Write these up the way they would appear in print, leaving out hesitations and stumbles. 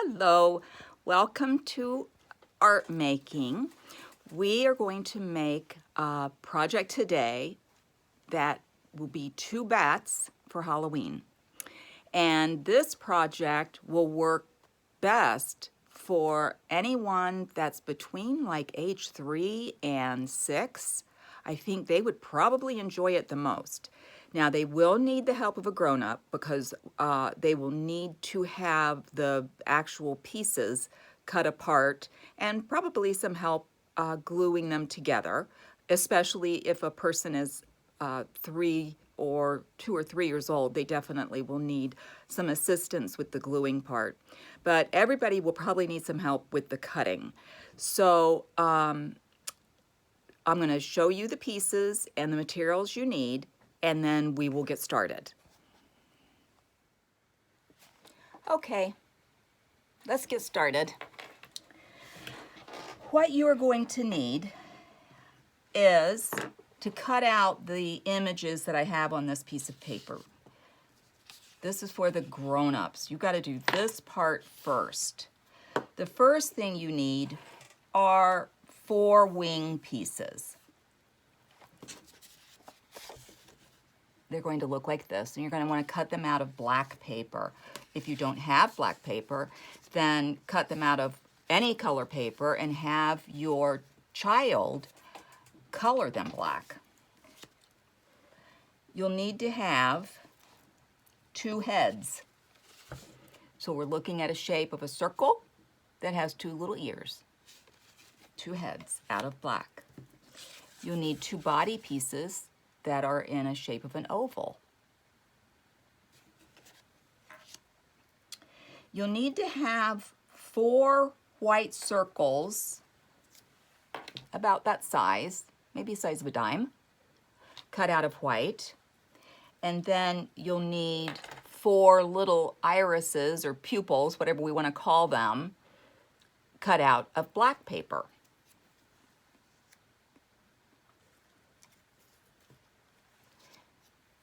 Hello, welcome to art making. We are going to make a project today that will be 2 bats for Halloween. And this project will work best for anyone that's between like age 3 and 6. I think they would probably enjoy it the most. Now they will need the help of a grown-up because they will need to have the actual pieces cut apart and probably some help gluing them together, especially if a person is 2 or 3 years old. They definitely will need some assistance with the gluing part. But everybody will probably need some help with the cutting. So I'm going to show you the pieces and the materials you need, and then we will get started. Okay, let's get started. What you are going to need is to cut out the images that I have on this piece of paper. This is for the grown-ups. You got to do this part first. The first thing you need are 4 wing pieces. They're going to look like this, and you're going to want to cut them out of black paper. If you don't have black paper, then cut them out of any color paper and have your child color them black. You'll need to have 2 heads. So we're looking at a shape of a circle that has 2 little ears. 2 heads out of black. You'll need 2 body pieces that are in a shape of an oval. You'll need to have 4 white circles about that size, maybe the size of a dime, cut out of white. And then you'll need 4 little irises or pupils, whatever we want to call them, cut out of black paper.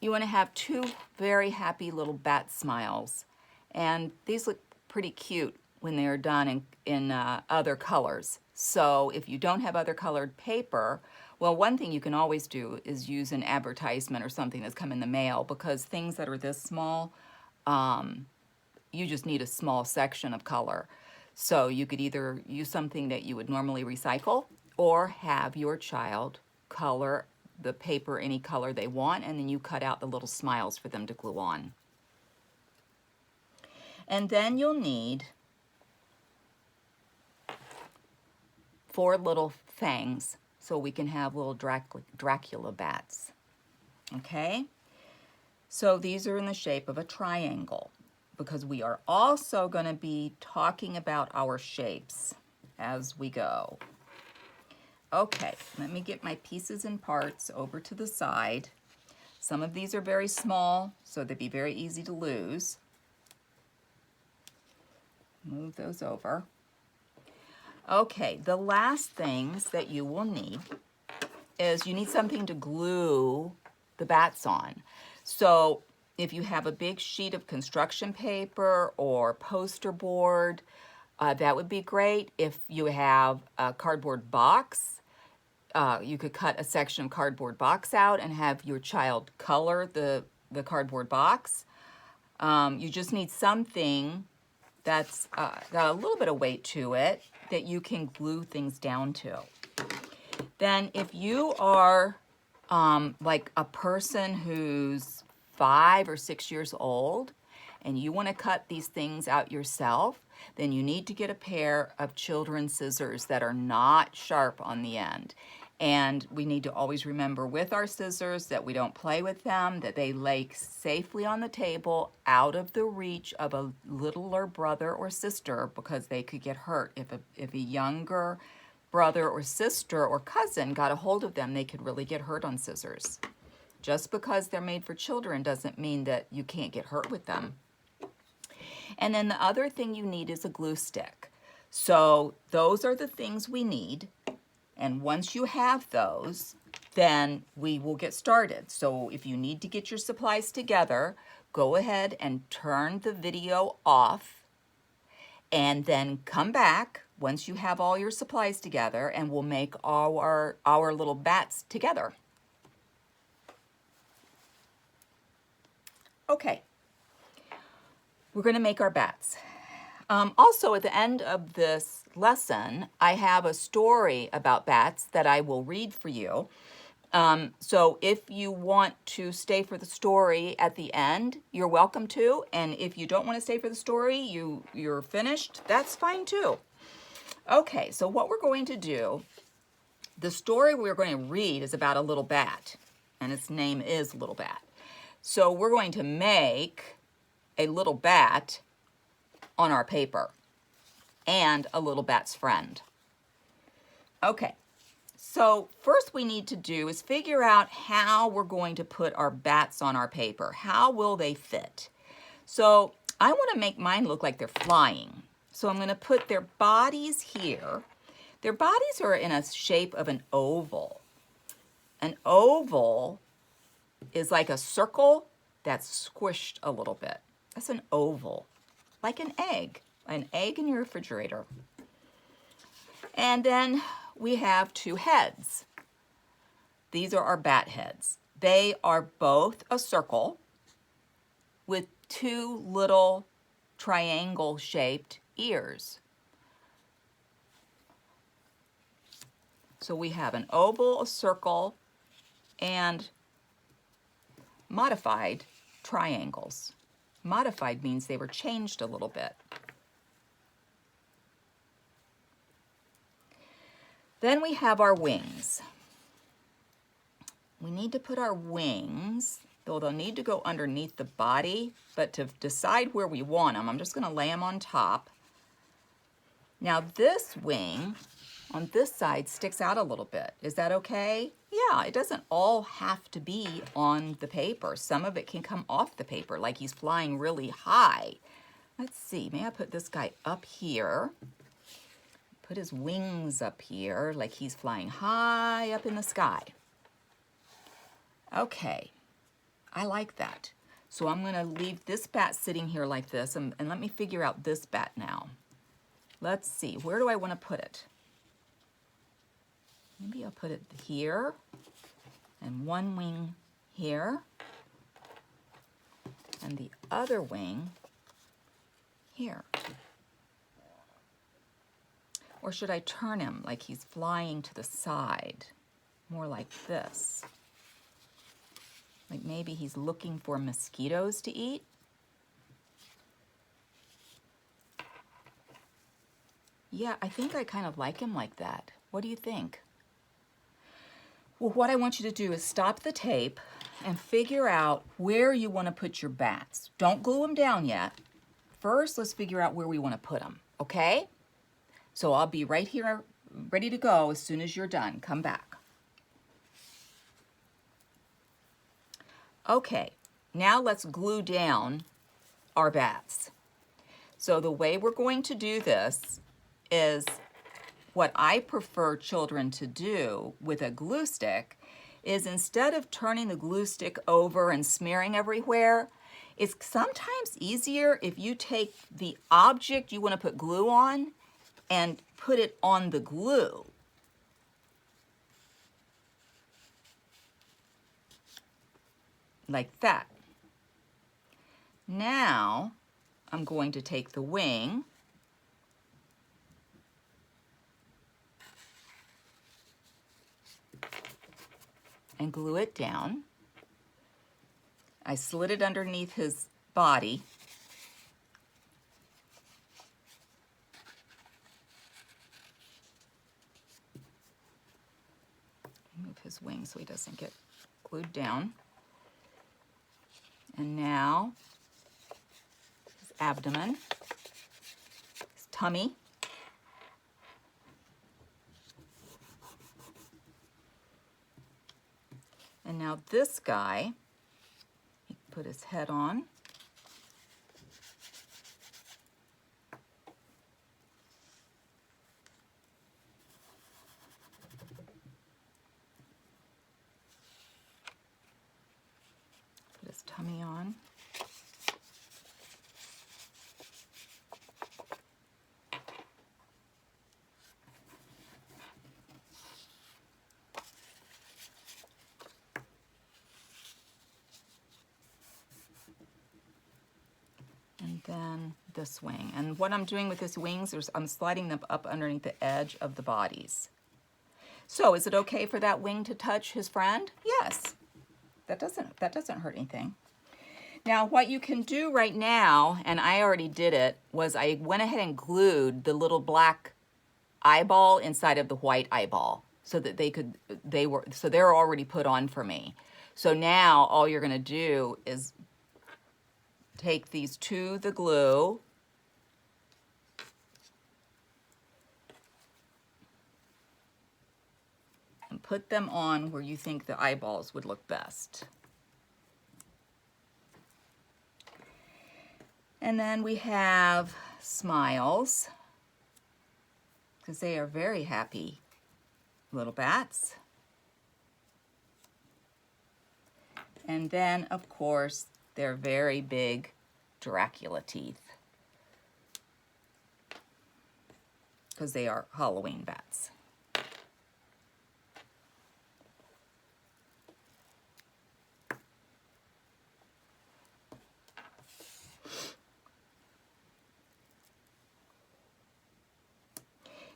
You want to have 2 very happy little bat smiles, and these look pretty cute when they are done in other colors. So if you don't have other colored paper, well, one thing you can always do is use an advertisement or something that's come in the mail, because things that are this small, you just need a small section of color. So you could either use something that you would normally recycle or have your child color the paper any color they want, and then you cut out the little smiles for them to glue on. And then you'll need 4 little fangs so we can have little Dracula bats. Okay? So these are in the shape of a triangle, because we are also going to be talking about our shapes as we go. Okay, let me get my pieces and parts over to the side. Some of these are very small, so they'd be very easy to lose. Move those over. Okay, the last things that you will need is you need something to glue the bats on. So if you have a big sheet of construction paper or poster board, that would be great. If you have a cardboard box, you could cut a section of cardboard box out and have your child color the cardboard box. You just need something that's got a little bit of weight to it that you can glue things down to. Then if you are like a person who's 5 or 6 years old and you want to cut these things out yourself, then you need to get a pair of children's scissors that are not sharp on the end. And we need to always remember with our scissors that we don't play with them, that they lay safely on the table out of the reach of a littler brother or sister, because they could get hurt. If a younger brother or sister or cousin got a hold of them, they could really get hurt on scissors. Just because they're made for children doesn't mean that you can't get hurt with them. And then the other thing you need is a glue stick. So those are the things we need. And once you have those, then we will get started. So if you need to get your supplies together, go ahead and turn the video off and then come back once you have all your supplies together, and we'll make our little bats together. Okay, we're going to make our bats. Also, at the end of this lesson, I have a story about bats that I will read for you. So if you want to stay for the story at the end, you're welcome to. And if you don't want to stay for the story, you're finished, that's fine too. Okay, so what we're going to do, the story we're going to read is about a little bat, and its name is Little Bat. So we're going to make a little bat on our paper and a little bat's friend. Okay, so first we need to do is figure out how we're going to put our bats on our paper. How will they fit? So I want to make mine look like they're flying. So I'm going to put their bodies here. Their bodies are in a shape of an oval. An oval is like a circle that's squished a little bit. That's an oval, like an egg in your refrigerator. And then we have two heads. These are our bat heads. They are both a circle with two little triangle-shaped ears. So we have an oval, a circle, and modified triangles. Modified means they were changed a little bit. Then we have our wings. We need to put our wings, though they'll need to go underneath the body, but to decide where we want them, I'm just going to lay them on top. Now this wing on this side sticks out a little bit. Is that okay? Yeah, it doesn't all have to be on the paper. Some of it can come off the paper, like he's flying really high. Let's see, may I put this guy up here? Put his wings up here like he's flying high up in the sky. Okay, I like that. So I'm going to leave this bat sitting here like this, and let me figure out this bat now. Let's see, where do I want to put it? Maybe I'll put it here, and one wing here, and the other wing here. Or should I turn him like he's flying to the side? More like this. Like maybe he's looking for mosquitoes to eat? Yeah, I think I kind of like him like that. What do you think? Well, what I want you to do is stop the tape and figure out where you want to put your bats. Don't glue them down yet. First, let's figure out where we want to put them, okay? So I'll be right here ready to go as soon as you're done. Come back. Okay, now let's glue down our bats. So the way we're going to do this is what I prefer children to do with a glue stick is instead of turning the glue stick over and smearing everywhere, it's sometimes easier if you take the object you want to put glue on and put it on the glue. Like that. Now, I'm going to take the wing and glue it down. I slid it underneath his body. Move his wing so he doesn't get glued down. And now his abdomen, his tummy. And now this guy, he put his head on. Put his tummy on. And then this wing. And what I'm doing with this wings is I'm sliding them up underneath the edge of the bodies. So is it okay for that wing to touch his friend? Yes. That doesn't hurt anything. Now what you can do right now, and I already did it, was I went ahead and glued the little black eyeball inside of the white eyeball so that they're already put on for me. So now all you're gonna do is take these to the glue and put them on where you think the eyeballs would look best. And then we have smiles, because they are very happy little bats. And then, of course, their very big Dracula teeth, because they are Halloween bats.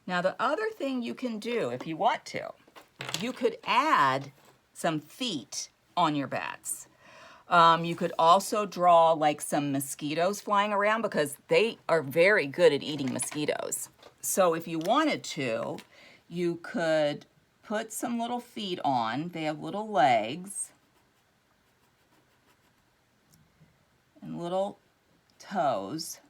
Now the other thing you can do if you want to, you could add some feet on your bats. You could also draw like some mosquitoes flying around, because they are very good at eating mosquitoes. So if you wanted to, you could put some little feet on. They have little legs and little toes.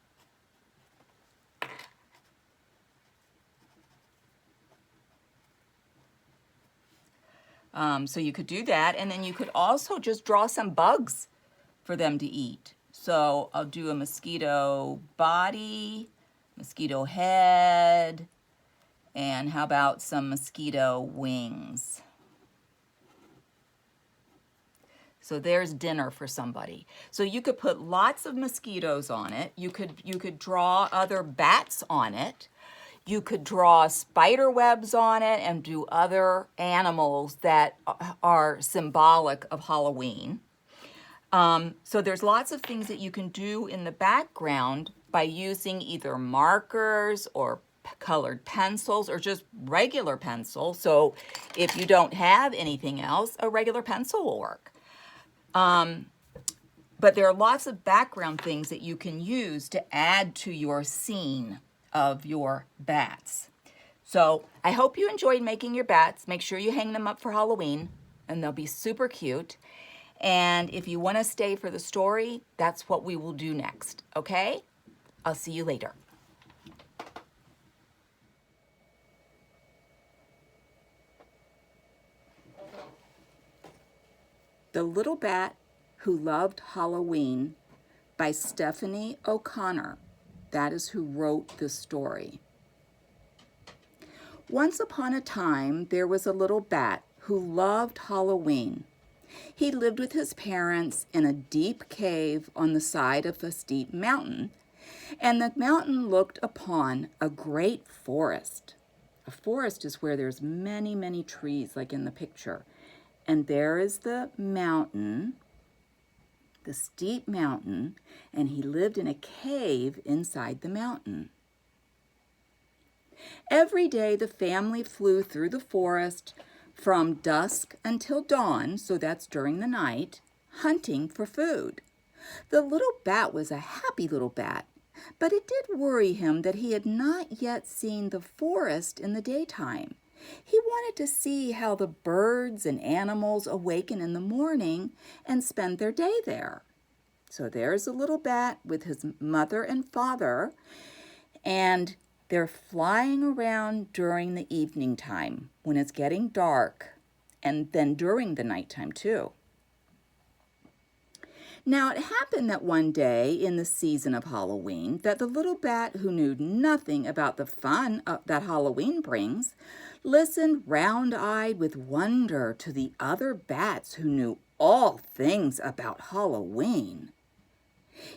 So you could do that, and then you could also just draw some bugs for them to eat. So I'll do a mosquito body, mosquito head, and how about some mosquito wings? So there's dinner for somebody. So you could put lots of mosquitoes on it. You could draw other bats on it. You could draw spider webs on it and do other animals that are symbolic of Halloween. So there's lots of things that you can do in the background by using either markers or colored pencils or just regular pencil. So if you don't have anything else, a regular pencil will work. But there are lots of background things that you can use to add to your scene of your bats. So I hope you enjoyed making your bats. Make sure you hang them up for Halloween, and they'll be super cute. And if you want to stay for the story, that's what we will do next, okay? I'll see you later. The Little Bat Who Loved Halloween by Stephanie O'Connor. That is who wrote this story. Once upon a time, there was a little bat who loved Halloween. He lived with his parents in a deep cave on the side of a steep mountain, and the mountain looked upon a great forest. A forest is where there's many, many trees, like in the picture. And there is the mountain, the steep mountain, and he lived in a cave inside the mountain. Every day the family flew through the forest from dusk until dawn, so that's during the night, hunting for food. The little bat was a happy little bat, but it did worry him that he had not yet seen the forest in the daytime. He wanted to see how the birds and animals awaken in the morning and spend their day there. So there's a little bat with his mother and father, and they're flying around during the evening time when it's getting dark, and then during the nighttime too. Now it happened that one day in the season of Halloween that the little bat, who knew nothing about the fun that Halloween brings, listened round-eyed with wonder to the other bats who knew all things about Halloween.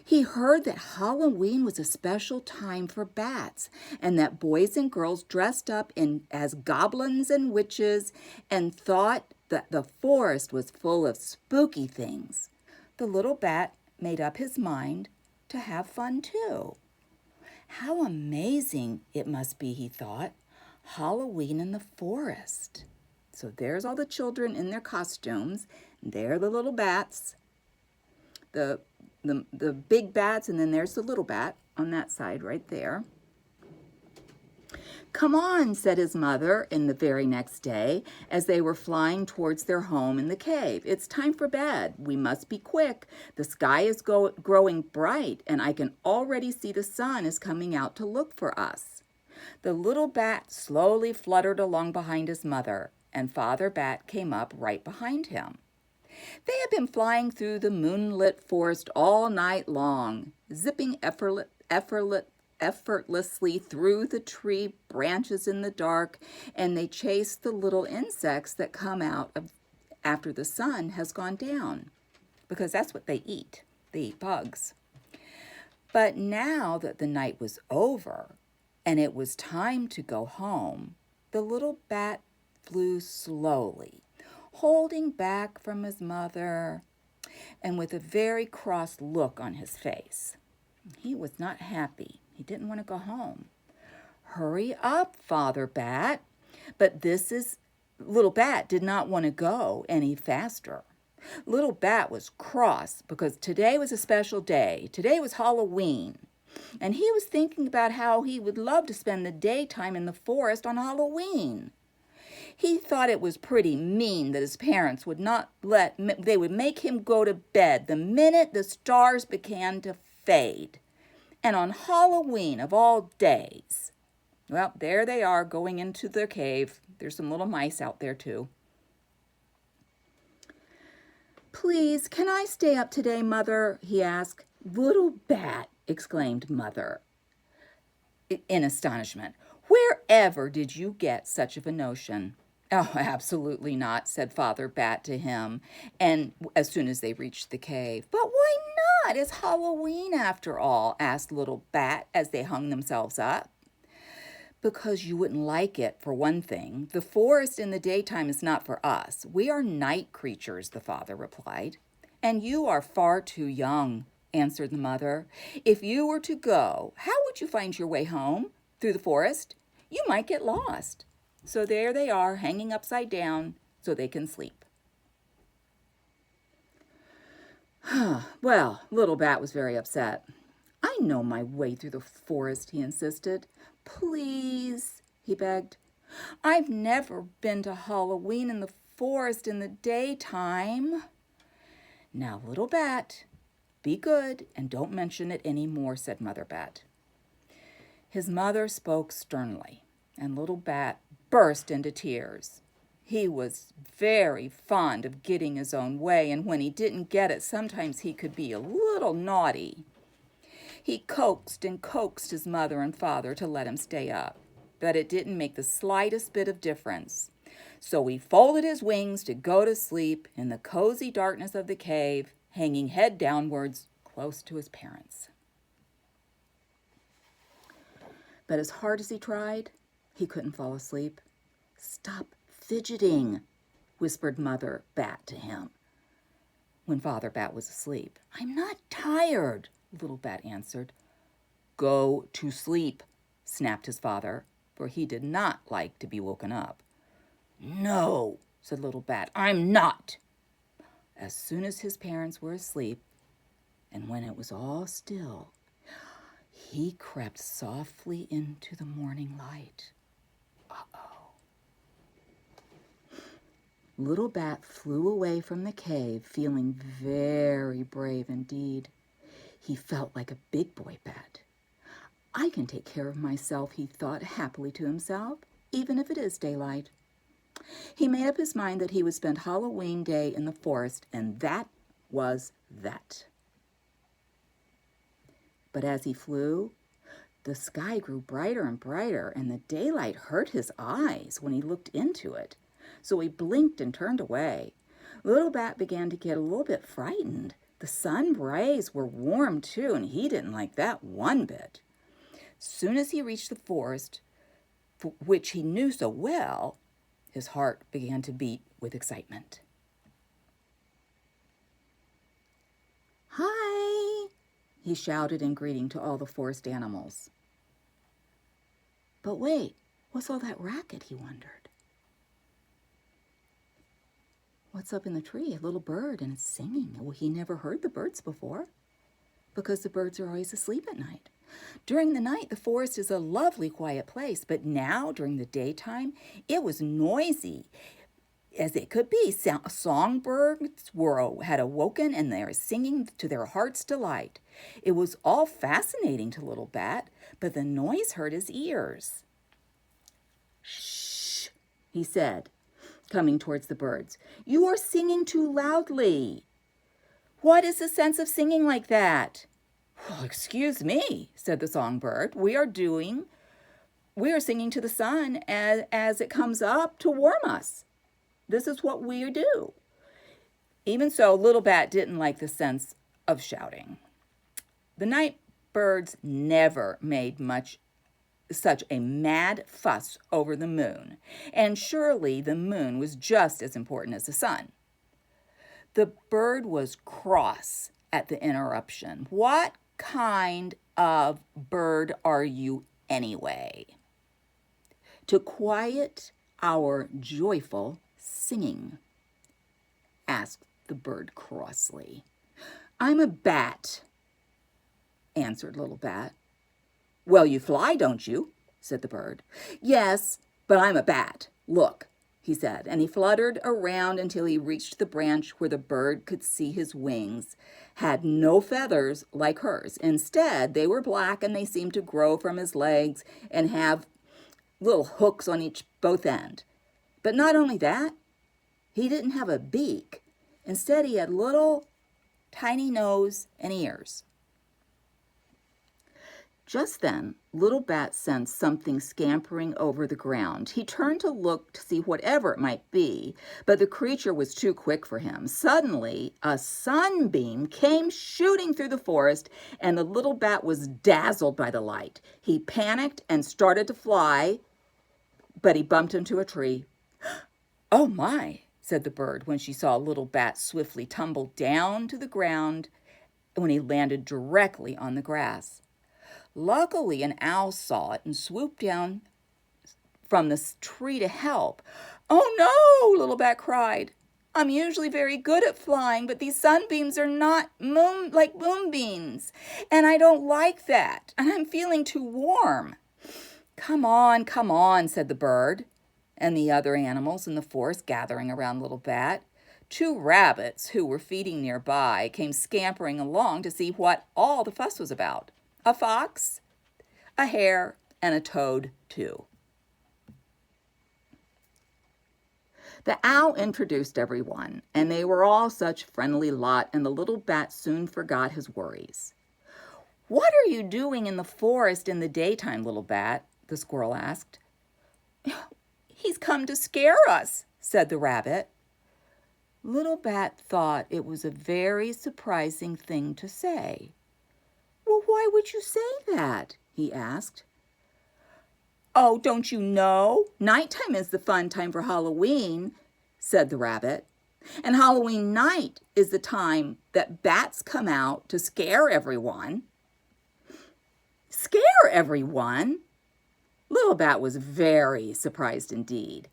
He heard that Halloween was a special time for bats, and that boys and girls dressed up as goblins and witches and thought that the forest was full of spooky things. The little bat made up his mind to have fun too. How amazing it must be, he thought. Halloween in the forest. So there's all the children in their costumes. There the little bats, the big bats, and then there's the little bat on that side right there. "Come on," said his mother in the very next day as they were flying towards their home in the cave. "It's time for bed. We must be quick. The sky is growing bright, and I can already see the sun is coming out to look for us." The little bat slowly fluttered along behind his mother, and Father Bat came up right behind him. They had been flying through the moonlit forest all night long, zipping effortlessly through the tree branches in the dark, and they chased the little insects that come out after the sun has gone down, because that's what they eat. They eat bugs. But now that the night was over and it was time to go home, the little bat flew slowly, holding back from his mother and with a very cross look on his face. He was not happy. He didn't want to go home. "Hurry up, Father Bat." But Little Bat did not want to go any faster. Little Bat was cross because today was a special day. Today was Halloween. And he was thinking about how he would love to spend the daytime in the forest on Halloween. He thought it was pretty mean that his parents would they would make him go to bed the minute the stars began to fade. And on Halloween of all days. Well, there they are going into their cave. There's some little mice out there too. "Please, can I stay up today, Mother?" he asked. "Little Bat," exclaimed Mother in astonishment. "Wherever did you get such of a notion?" "Oh, absolutely not," said Father Bat to him, and as soon as they reached the cave. "But why not? It's Halloween after all," asked Little Bat as they hung themselves up. "Because you wouldn't like it, for one thing. The forest in the daytime is not for us. We are night creatures," the father replied. "And you are far too young," answered the mother. "If you were to go, how would you find your way home? Through the forest? You might get lost." So there they are, hanging upside down so they can sleep. Well, Little Bat was very upset. "I know my way through the forest," he insisted. "Please," he begged. "I've never been to Halloween in the forest in the daytime." "Now, Little Bat, be good and don't mention it any more," said Mother Bat. His mother spoke sternly, and Little Bat burst into tears. He was very fond of getting his own way, and when he didn't get it, sometimes he could be a little naughty. He coaxed and coaxed his mother and father to let him stay up, but it didn't make the slightest bit of difference. So he folded his wings to go to sleep in the cozy darkness of the cave, hanging head downwards close to his parents. But as hard as he tried, he couldn't fall asleep. "Stop fidgeting," whispered Mother Bat to him when Father Bat was asleep. "I'm not tired," Little Bat answered. "Go to sleep," snapped his father, for he did not like to be woken up. "No," said Little Bat, "I'm not." As soon as his parents were asleep, and when it was all still, he crept softly into the morning light. Little Bat flew away from the cave, feeling very brave indeed. He felt like a big boy bat. "I can take care of myself," he thought happily to himself, "even if it is daylight." He made up his mind that he would spend Halloween Day in the forest, and that was that. But as he flew, the sky grew brighter and brighter, and the daylight hurt his eyes when he looked into it. So he blinked and turned away. Little Bat began to get a little bit frightened. The sun rays were warm too, and he didn't like that one bit. Soon as he reached the forest, which he knew so well, his heart began to beat with excitement. "Hi," he shouted in greeting to all the forest animals. But wait, what's all that racket, he wondered. What's up in the tree? A little bird, and it's singing. Well, he never heard the birds before, because the birds are always asleep at night. During the night, the forest is a lovely, quiet place, but now, during the daytime, it was noisy as it could be. Songbirds had awoken, and they were singing to their heart's delight. It was all fascinating to Little Bat, but the noise hurt his ears. Shh, he said, coming towards the birds. You are singing too loudly. What is the sense of singing like that? Well, excuse me, said the songbird. We are singing to the sun as it comes up to warm us. This is what we do. Even so, Little Bat didn't like the sense of shouting. The night birds never made such a mad fuss over the moon, and surely the moon was just as important as the sun. The bird was cross at the interruption. What kind of bird are you anyway? To quiet our joyful singing, asked the bird crossly. I'm a bat, answered Little Bat. Well, you fly, don't you? Said the bird. Yes, but I'm a bat. Look, he said, and he fluttered around until he reached the branch where the bird could see his wings had no feathers like hers. Instead, they were black, and they seemed to grow from his legs and have little hooks on both ends. But not only that, he didn't have a beak. Instead, he had little tiny nose and ears. Just then, Little Bat sensed something scampering over the ground. He turned to look to see whatever it might be, but the creature was too quick for him. Suddenly, a sunbeam came shooting through the forest, and the Little Bat was dazzled by the light. He panicked and started to fly, but he bumped into a tree. Oh my, said the bird when she saw Little Bat swiftly tumble down to the ground when he landed directly on the grass. Luckily, an owl saw it and swooped down from the tree to help. Oh no, Little Bat cried. I'm usually very good at flying, but these sunbeams are not like moonbeams, and I don't like that, and I'm feeling too warm. Come on, said the bird and the other animals in the forest gathering around Little Bat. 2 rabbits who were feeding nearby came scampering along to see what all the fuss was about. A fox, a hare, and a toad, too. The owl introduced everyone, and they were all such a friendly lot, and the Little Bat soon forgot his worries. What are you doing in the forest in the daytime, Little Bat? The squirrel asked. He's come to scare us, said the rabbit. Little Bat thought it was a very surprising thing to say. Well, why would you say that? He asked. Oh, don't you know? Nighttime is the fun time for Halloween, said the rabbit. And Halloween night is the time that bats come out to scare everyone. Scare everyone? Little Bat was very surprised indeed.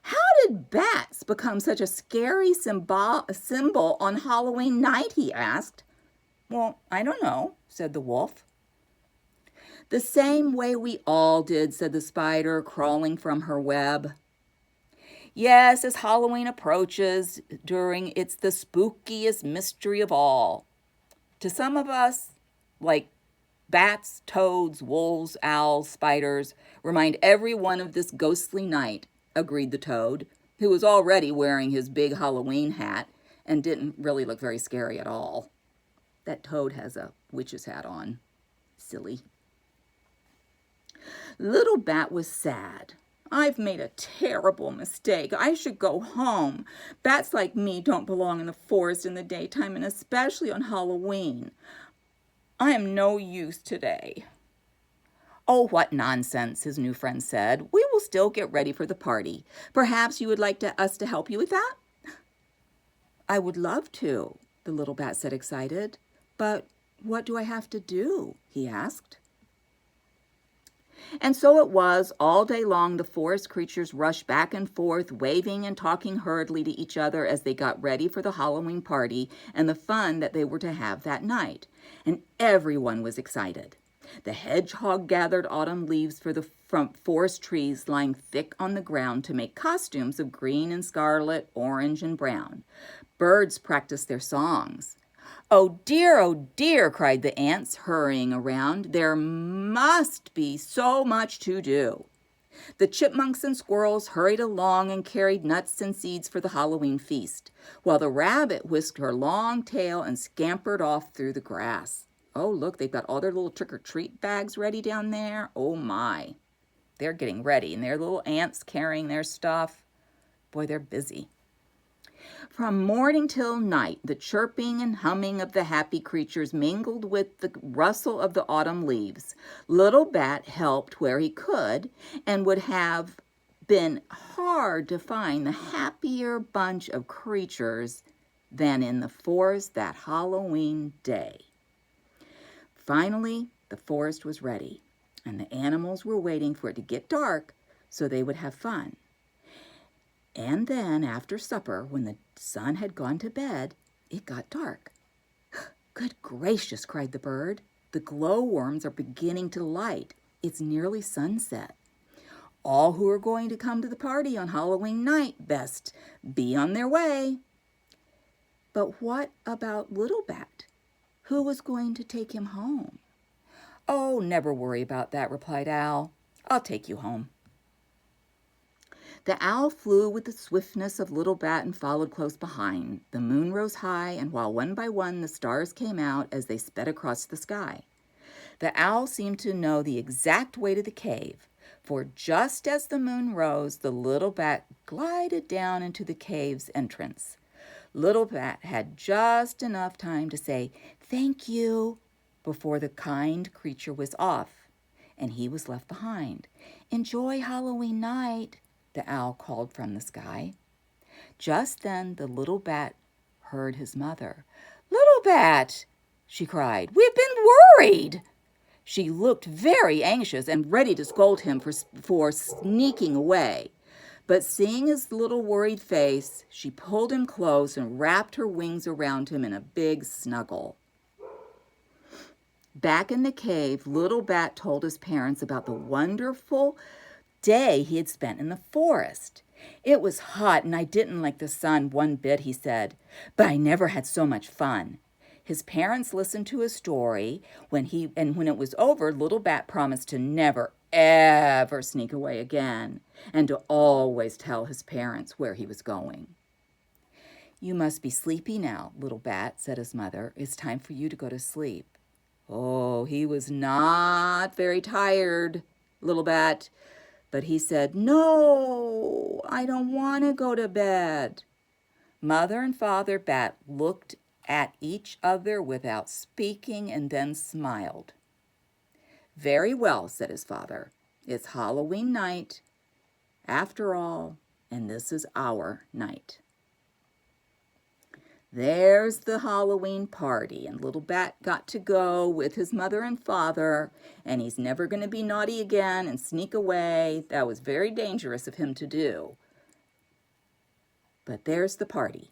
How did bats become such a scary symbol on Halloween night, he asked. Well, I don't know, said the wolf. The same way we all did, said the spider, crawling from her web. Yes, as Halloween approaches, it's the spookiest mystery of all. To some of us, like bats, toads, wolves, owls, spiders, remind everyone of this ghostly night, agreed the toad, who was already wearing his big Halloween hat and didn't really look very scary at all. That toad has a witch's hat on. Silly. Little Bat was sad. I've made a terrible mistake. I should go home. Bats like me don't belong in the forest in the daytime, and especially on Halloween. I am no use today. Oh, what nonsense, his new friend said. We will still get ready for the party. Perhaps you would like us to help you with that? I would love to, the Little Bat said, excited. But What do I have to do?" he asked. And so it was, all day long the forest creatures rushed back and forth, waving and talking hurriedly to each other as they got ready for the Halloween party and the fun that they were to have that night. And everyone was excited. The hedgehog gathered autumn leaves for the front forest trees lying thick on the ground to make costumes of green and scarlet, orange and brown. Birds practiced their songs. "Oh dear," cried the ants, hurrying around. "There must be so much to do." The chipmunks and squirrels hurried along and carried nuts and seeds for the Halloween feast, while the rabbit whisked her long tail and scampered off through the grass. Oh, look, they've got all their little trick-or-treat bags ready down there. Oh, my. They're getting ready, and their little ants carrying their stuff. Boy, they're busy. From morning till night, the chirping and humming of the happy creatures mingled with the rustle of the autumn leaves. Little Bat helped where he could, and would have been hard to find the happier bunch of creatures than in the forest that Halloween day. Finally, the forest was ready, and the animals were waiting for it to get dark so they would have fun. And then, after supper, when the sun had gone to bed, it got dark. "Good gracious," cried the bird. "The glowworms are beginning to light. It's nearly sunset. All who are going to come to the party on Halloween night best be on their way." But what about Little Bat? Who was going to take him home? "Oh, never worry about that," replied Owl. "I'll take you home." The owl flew with the swiftness of Little Bat and followed close behind. The moon rose high, and while one by one the stars came out as they sped across the sky. The owl seemed to know the exact way to the cave, for just as the moon rose, the Little Bat glided down into the cave's entrance. Little Bat had just enough time to say, "Thank you," before the kind creature was off, and he was left behind. "Enjoy Halloween night," the owl called from the sky. Just then the Little Bat heard his mother. "Little Bat," she cried, "we've been worried." She looked very anxious and ready to scold him for sneaking away. But seeing his little worried face, she pulled him close and wrapped her wings around him in a big snuggle. Back in the cave, Little Bat told his parents about the wonderful day he had spent in the forest. "It was hot and I didn't like the sun one bit," he said, "but I never had so much fun." His parents listened to his story. When it was over, Little Bat promised to never, ever sneak away again, and to always tell his parents where he was going. "You must be sleepy now, Little Bat," said his mother. "It's time for you to go to sleep." Oh, he was not very tired, Little Bat, but he said, "No, I don't want to go to bed." Mother and Father Bat looked at each other without speaking and then smiled. "Very well," said his father. "It's Halloween night, after all, and this is our night." There's the Halloween party, and Little Bat got to go with his mother and father, and he's never going to be naughty again and sneak away. That was very dangerous of him to do. But there's the party.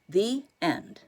The end.